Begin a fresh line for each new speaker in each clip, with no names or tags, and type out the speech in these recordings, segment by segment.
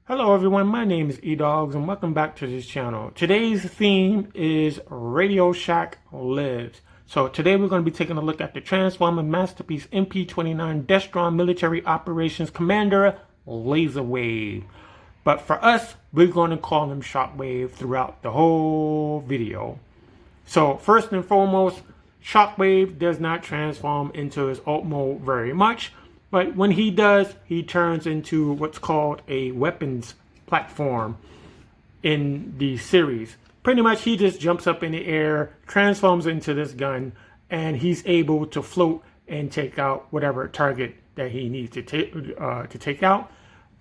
Hello everyone, my name is Edoggz and welcome back to this channel. Today's theme is RadioShack Lives. So today we're going to be taking a look at the Transformer Masterpiece MP-29 Destron Military Operations Commander Laser Wave. But for us, we're going to call him Shockwave throughout the whole video. So first and foremost, Shockwave does not transform into his ult mode very much. But when he does, he turns into what's called a weapons platform in the series. Pretty much he just jumps up in the air, transforms into this gun, and he's able to float and take out whatever target that he needs to take out.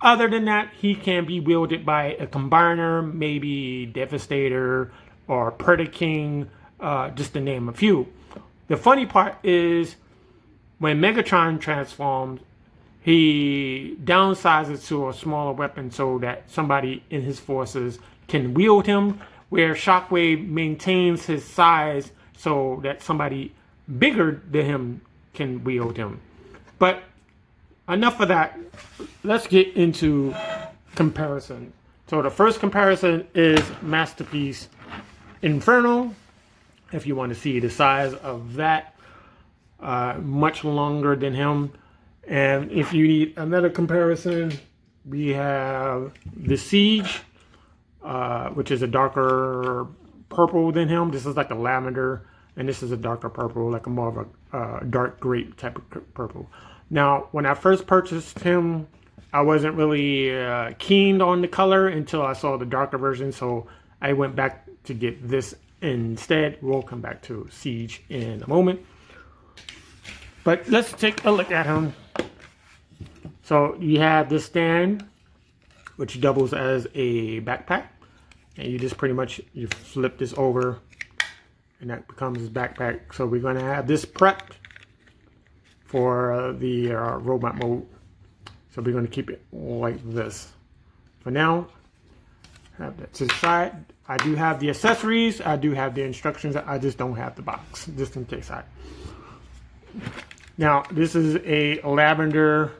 Other than that, he can be wielded by a combiner, maybe Devastator or Predaking, just to name a few. The funny part is, when Megatron transforms, he downsizes to a smaller weapon so that somebody in his forces can wield him, where Shockwave maintains his size so that somebody bigger than him can wield him. But enough of that. Let's get into comparison. So the first comparison is Masterpiece Inferno. If you want to see the size of that, much longer than him. And if you need another comparison, we have the Siege, which is a darker purple than him. This is like a lavender, and this is a darker purple, like a more of a dark grape type of purple. Now, when I first purchased him, I wasn't really keen on the color until I saw the darker version, so I went back to get this instead. We'll come back to Siege in a moment. But let's take a look at him. So you have this stand, which doubles as a backpack. And you just pretty much, you flip this over and that becomes his backpack. So we're going to have this prepped for the robot mode. So we're going to keep it like this. For now, have that to the side. I do have the accessories. I do have the instructions. I just don't have the box, just in case Now, this is a lavender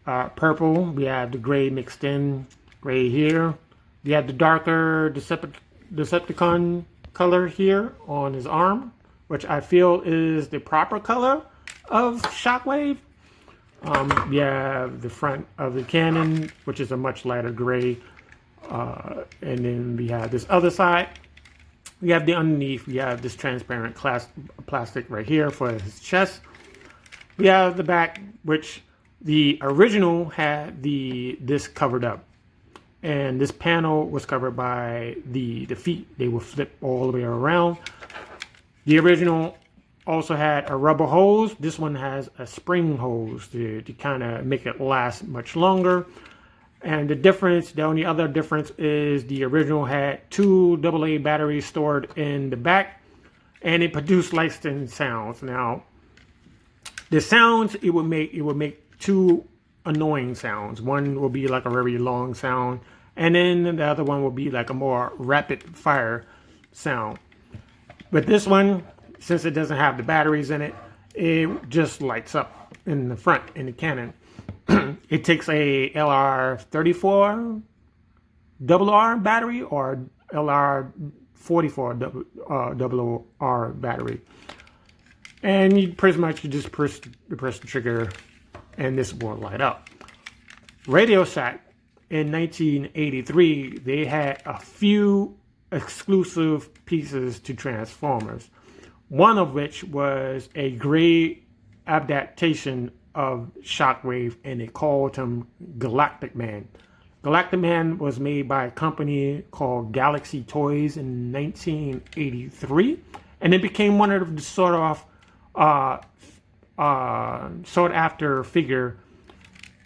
purple. We have the gray mixed in, gray here. We have the darker Decepticon color here on his arm, which I feel is the proper color of Shockwave. We have the front of the cannon, which is a much lighter gray. And then we have this other side. We have the underneath. We have this transparent plastic right here for his chest. We have the back, which the original had this covered up, and this panel was covered by the feet. They would flip all the way around. The original also had a rubber hose. This one has a spring hose to kind of make it last much longer. And the only other difference is the original had 2 AA batteries stored in the back, and it produced licensed sounds. Now, the sounds it would make 2 annoying sounds. One will be like a very long sound, and then the other one will be like a more rapid fire sound. But this one, since it doesn't have the batteries in it, it just lights up in the front in the cannon. It takes a LR34 RR battery or LR44 RR battery. And you pretty much just press the trigger and this will light up. RadioShack in 1983, they had a few exclusive pieces to Transformers. One of which was a great adaptation of Shockwave, and they called him Galactic Man. Galactic Man was made by a company called Galaxy Toys in 1983, and it became one of the sought after figure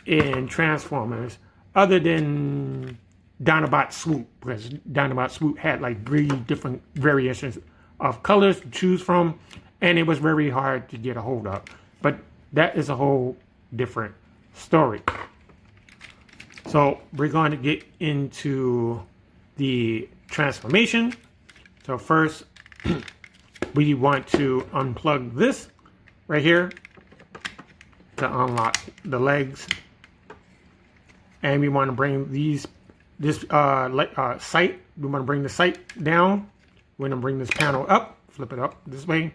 in Transformers, other than Dinobot Swoop, because Dinobot Swoop had like 3 different variations of colors to choose from, and it was very hard to get a hold of. But that is a whole different story. So we're going to get into the transformation. So first, we want to unplug this right here to unlock the legs. And we want to bring this sight. We want to bring the sight down. We're going to bring this panel up, flip it up this way.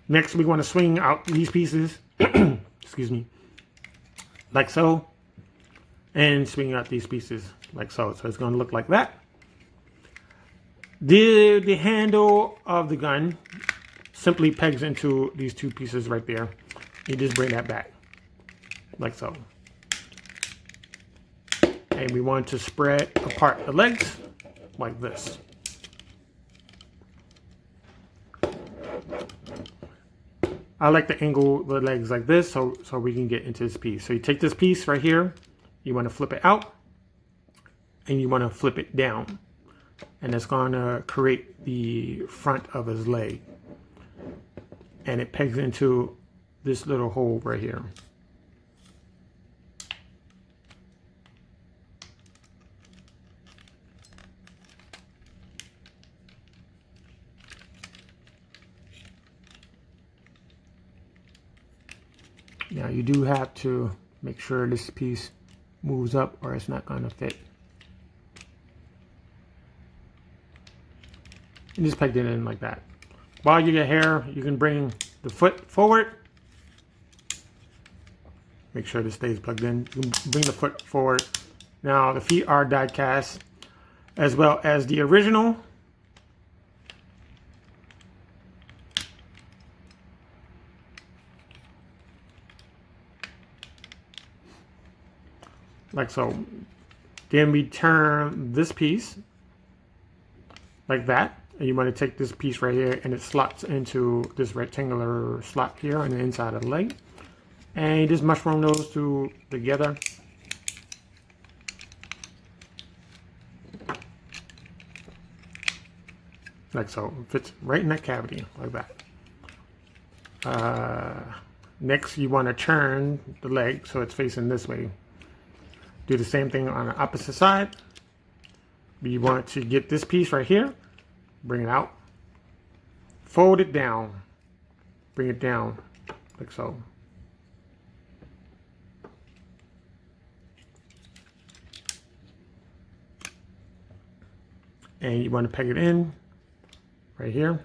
Next, we want to swing out these pieces, excuse me, like so, and swing out these pieces like so. So it's going to look like that. The handle of the gun simply pegs into these two pieces right there. You just bring that back, like so. And we want to spread apart the legs like this. I like to angle the legs like this so we can get into this piece. So you take this piece right here, you want to flip it out, and you want to flip it down. And it's going to create the front of his leg. And it pegs into this little hole right here. Now you do have to make sure this piece moves up or it's not going to fit. And just peg it in like that. While you get here, you can bring the foot forward. Make sure this stays plugged in. You can bring the foot forward. Now the feet are die cast as well as the original. Like so. Then we turn this piece like that. And you want to take this piece right here and it slots into this rectangular slot here on the inside of the leg. And you just mushroom those two together. Like so. It fits right in that cavity like that. Next you want to turn the leg so it's facing this way. Do the same thing on the opposite side. We want to get this piece right here, bring it out, fold it down, bring it down like so. And you want to peg it in right here.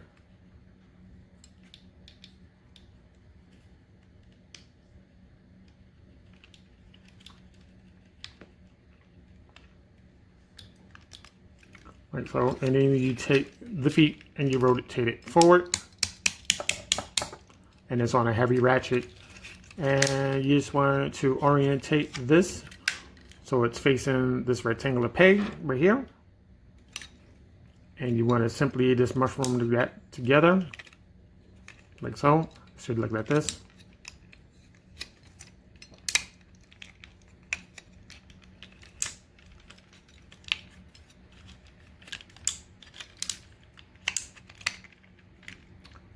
Like so, and then you take the feet and you rotate it forward, and it's on a heavy ratchet, and you just want to orientate this so it's facing this rectangular peg right here, and you want to simply just mushroom that together like so. It should look like this.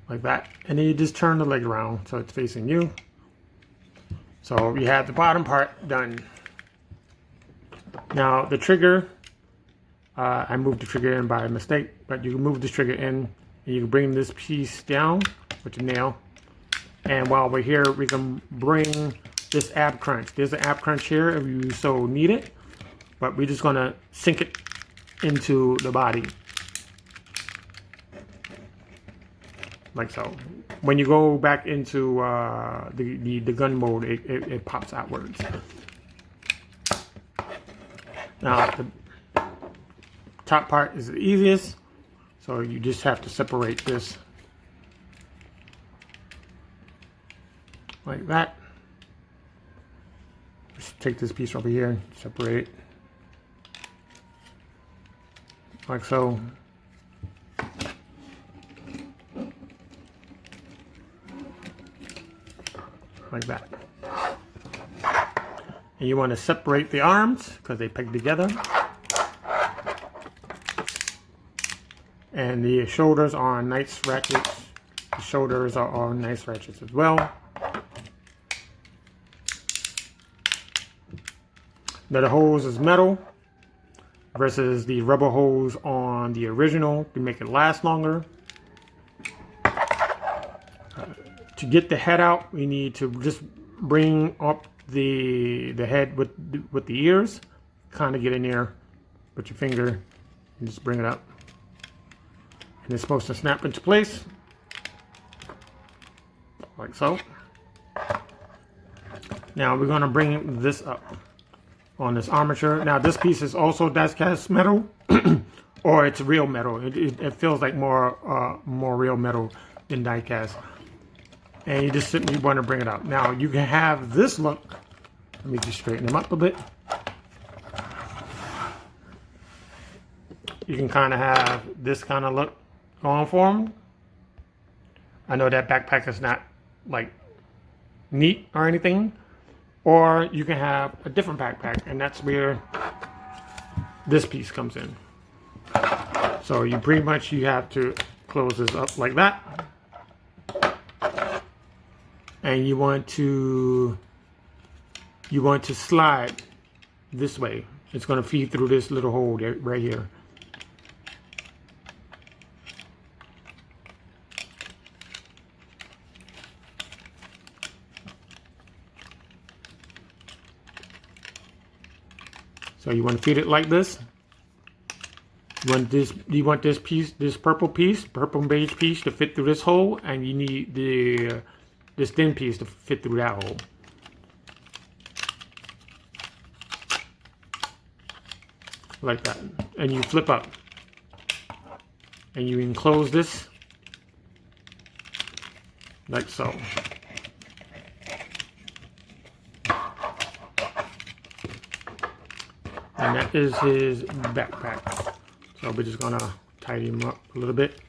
Like that, and then you just turn the leg around so it's facing you. So you have the bottom part done. Now the trigger, I moved the trigger in by mistake, but you can move this trigger in and you can bring this piece down with the nail. And while we're here, we can bring this ab crunch. There's an ab crunch here if you so need it, but we're just gonna sink it into the body. Like so. When you go back into the gun mode, it pops outwards. Now the top part is the easiest, so you just have to separate this like that. Just take this piece over here, separate it like so. Like that. And you want to separate the arms because they peg together. And the shoulders are on nice ratchets. The shoulders are on nice ratchets as well. Now the hose is metal versus the rubber hose on the original to make it last longer. To get the head out, we need to just bring up the head with the ears, kind of get in there with your finger and just bring it up. And it's supposed to snap into place, like so. Now we're going to bring this up on this armature. Now this piece is also die-cast metal, or it's real metal. It feels like more real metal than die-cast. And you just simply want to bring it up. Now you can have this look. Let me just straighten them up a bit. You can kind of have this kind of look going for them. I know that backpack is not like neat or anything. Or you can have a different backpack, and that's where this piece comes in. So you pretty much, you have to close this up like that. And you want to slide this way. It's going to feed through this little hole there, right here. So you want to feed it like this. You want this piece, this purple and beige piece to fit through this hole, and you need this thin piece to fit through that hole. Like that. And you flip up. And you enclose this like so. And that is his backpack. So we're just gonna tidy him up a little bit.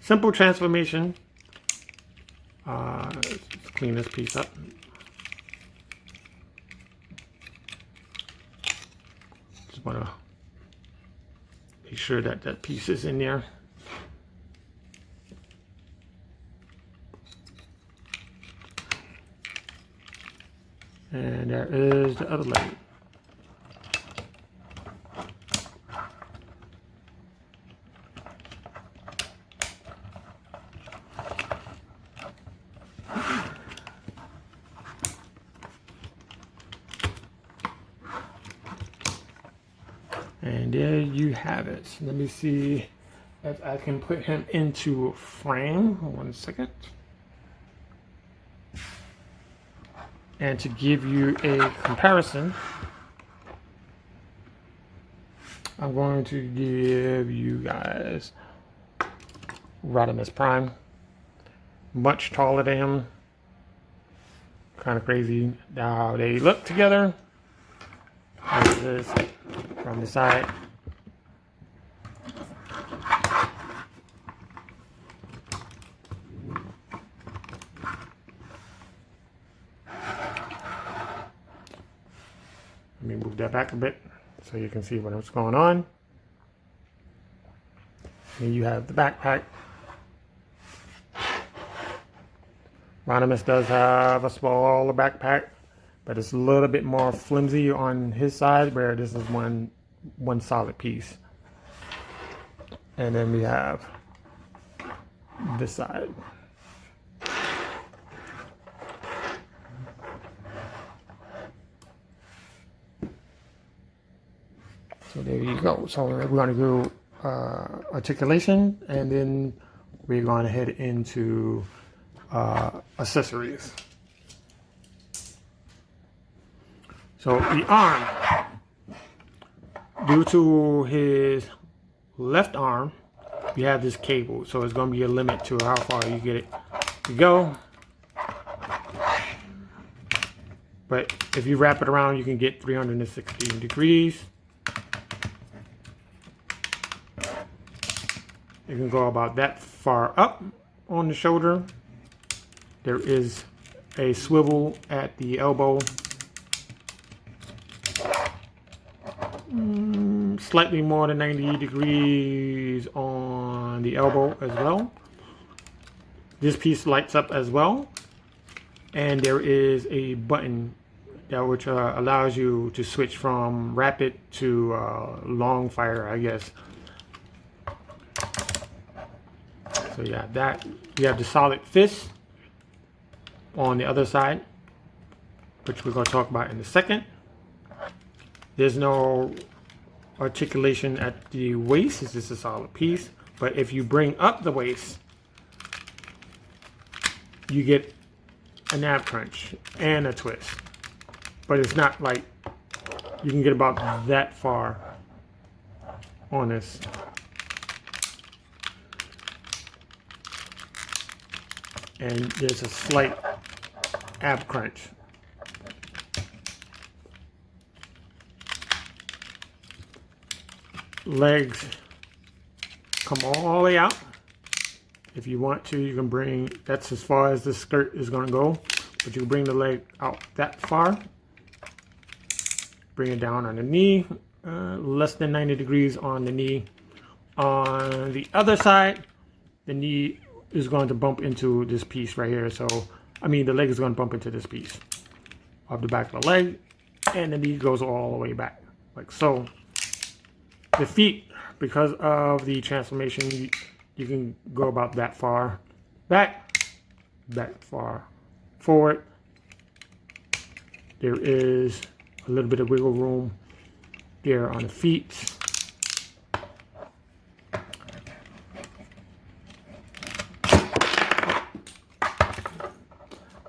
Simple transformation. Let's clean this piece up. Just wanna make sure that that piece is in there. And there is the other leg. And there you have it. Let me see if I can put him into frame. 1 second. And to give you a comparison, I'm going to give you guys Rodimus Prime. Much taller than him. Kind of crazy how they look together. This is from the side. Let me move that back a bit so you can see what's going on. And you have the backpack. Rodimus does have a smaller backpack, but it's a little bit more flimsy on his side, where this is one solid piece. And then we have this side. So there you go. So we're going to do articulation, and then we're going to head into accessories. So the arm, due to his left arm, we have this cable. So it's going to be a limit to how far you get it to go. But if you wrap it around, you can get 360 degrees. You can go about that far up on the shoulder. There is a swivel at the elbow. Slightly more than 90 degrees on the elbow as well. This piece lights up as well. And there is a button that which allows you to switch from rapid to long fire, I guess. So yeah, that you have the solid fist on the other side. which we're going to talk about in a second. There's no articulation at the waist. It's just a solid piece. But if you bring up the waist, you get an ab crunch and a twist. But it's not like you can get about that far on this. And there's a slight ab crunch. Legs come all the way out. If you want to, you can bring, that's as far as the skirt is going to go, but you can bring the leg out that far. Bring it down on the knee, less than 90 degrees on the knee. On the other side, the knee is going to bump into this piece right here. So, I mean, the leg is going to bump into this piece of the back of the leg, and the knee goes all the way back, like so. The feet, because of the transformation, you can go about that far back, that far forward. There is a little bit of wiggle room there on the feet.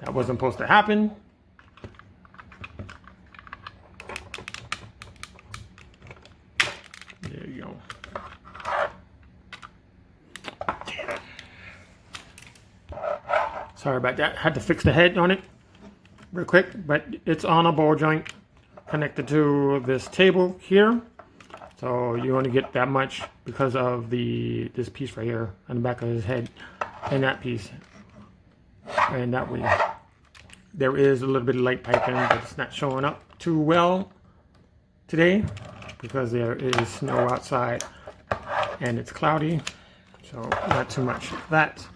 That wasn't supposed to happen. There you go. Sorry about that. Had to fix the head on it real quick, but it's on a ball joint connected to this table here. So you only get that much because of this piece right here on the back of his head and that piece. And that way there is a little bit of light piping, but it's not showing up too well today because there is snow outside and it's cloudy, so not too much of that.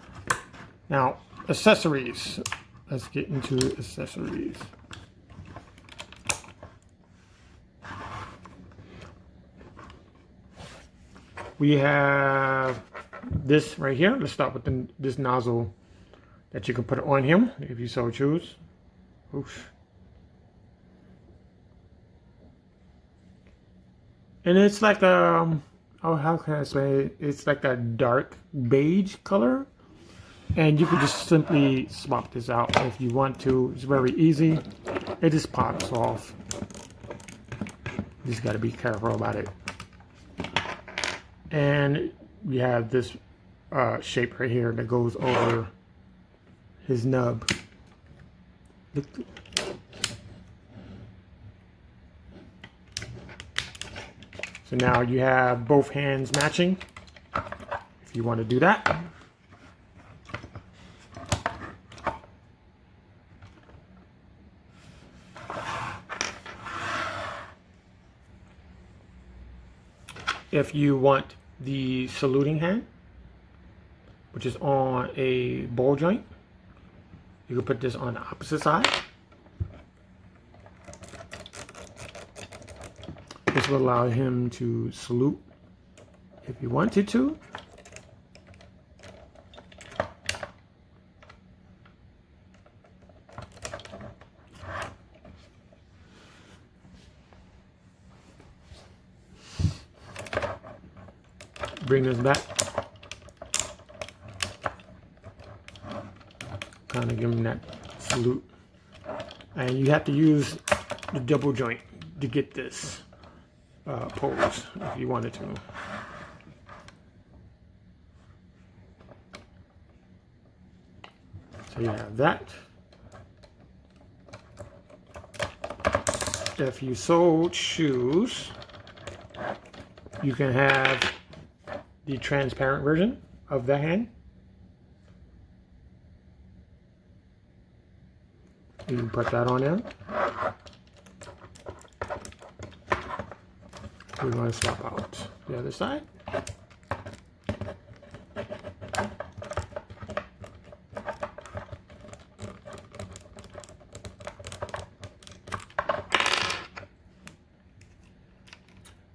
Now, accessories. Let's get into accessories. We have this right here. Let's start with this nozzle that you can put on him if you so choose. Oof. And it's like a, oh, how can I say? It's like a dark beige color. And you can just simply swap this out if you want to. It's very easy. It just pops off. You just got to be careful about it. And we have this shape right here that goes over his nub. So now you have both hands matching if you want to do that. If you want the saluting hand, which is on a ball joint, you can put this on the opposite side. This will allow him to salute if he wanted to. Bring this back. Kind of give him that salute. And you have to use the double joint to get this pose if you wanted to. So you have that. If you so choose, you can have the transparent version of the hand. You can put that on there. We're going to swap out the other side.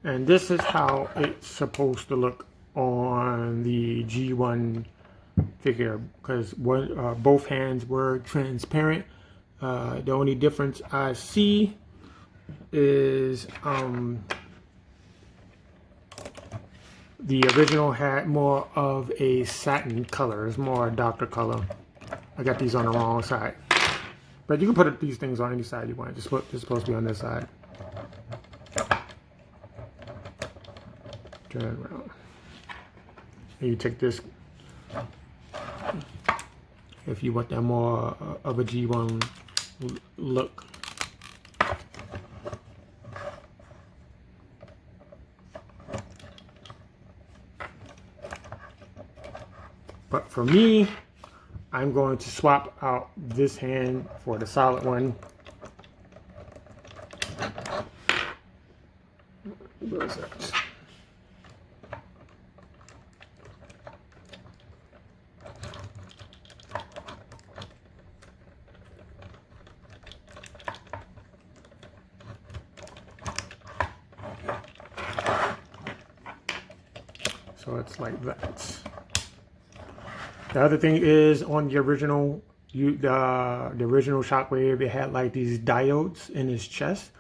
And this is how it's supposed to look on the G1 figure, because both hands were transparent. The only difference I see is the original had more of a satin color. It's more a darker color. I got these on the wrong side. But you can put these things on any side you want. It's supposed to be on this side. Turn it around. And you take this, if you want that more of a G1 look. But for me, I'm going to swap out this hand for the solid one. Where is that? So it's like that. The other thing is on the original, the original Shockwave, it had like these diodes in its chest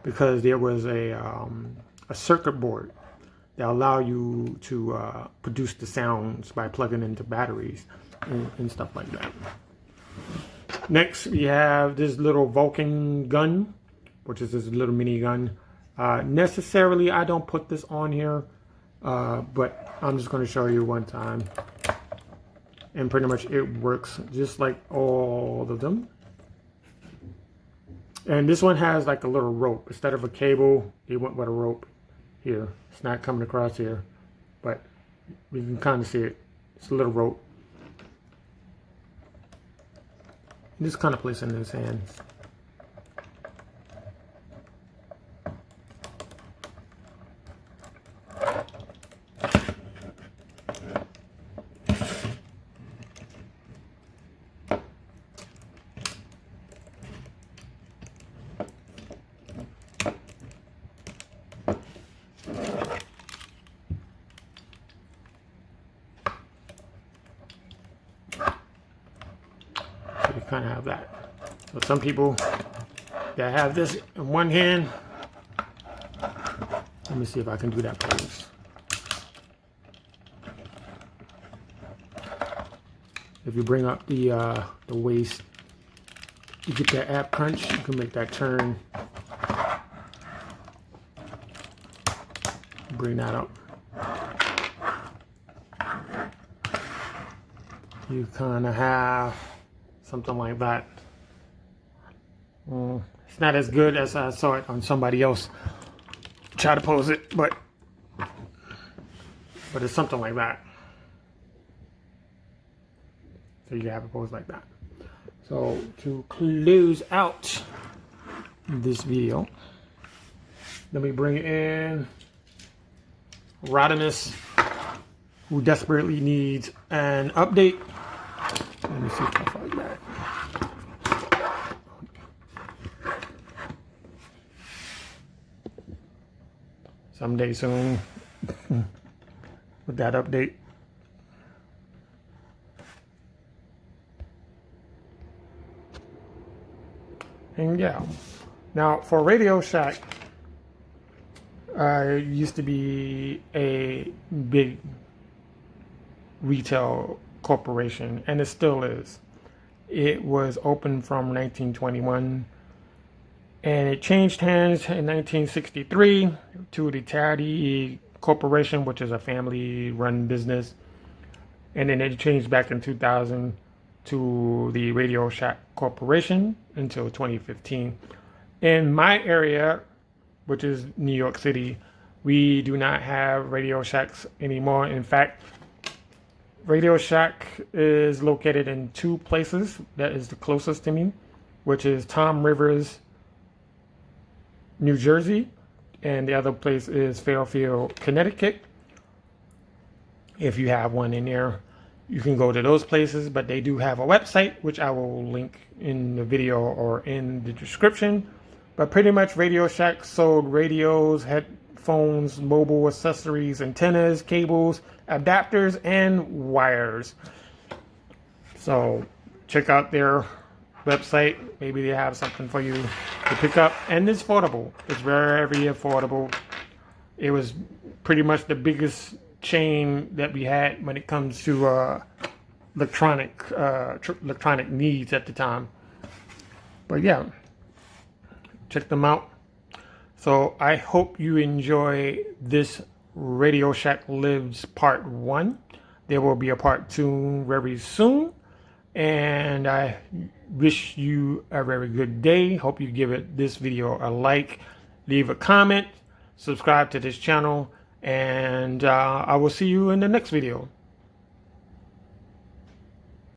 because there was a circuit board that allow you to produce the sounds by plugging into batteries and stuff like that. Next, we have this little Vulcan gun, which is this little mini gun. Necessarily, I don't put this on here, but I'm just going to show you one time. And pretty much it works just like all of them. And this one has like a little rope. Instead of a cable, they went with a rope here. It's not coming across here, but you can kind of see it. It's a little rope. Just kind of place it in his hands. You kind of have that. So some people that have this in one hand, let me see if I can do that pose. If you bring up the waist, you get that ab crunch, you can make that turn. Bring that up. You kind of have something like that. It's not as good as I saw it on somebody else try to pose it, but it's something like that. So you have a pose like that. So to close out this video, let me bring in Rodimus, who desperately needs an update. Let me see if I find that. Someday soon with that update. And yeah, now for RadioShack, used to be a big retail corporation, and it still is. It was opened from 1921, and it changed hands in 1963 to the Charity Corporation, which is a family-run business, and then it changed back in 2000 to the RadioShack Corporation until 2015. In my area, which is New York City, we do not have RadioShacks anymore. In fact, RadioShack is located in two places that is the closest to me, which is Tom Rivers, New Jersey, and the other place is Fairfield, Connecticut. If you have one in there, you can go to those places, but they do have a website, which I will link in the video or in the description. But pretty much RadioShack sold radios, headphones, mobile accessories, antennas, cables, adapters, and wires. So check out their website. Maybe they have something for you to pick up. And it's affordable. It's very affordable. It was pretty much the biggest chain that we had when it comes to electronic needs at the time. But yeah, check them out. So I hope you enjoy this Radio Shack Lives Part 1. There will be a Part 2 very soon. And I wish you a very good day. Hope you give this video a like, leave a comment, subscribe to this channel, and I will see you in the next video.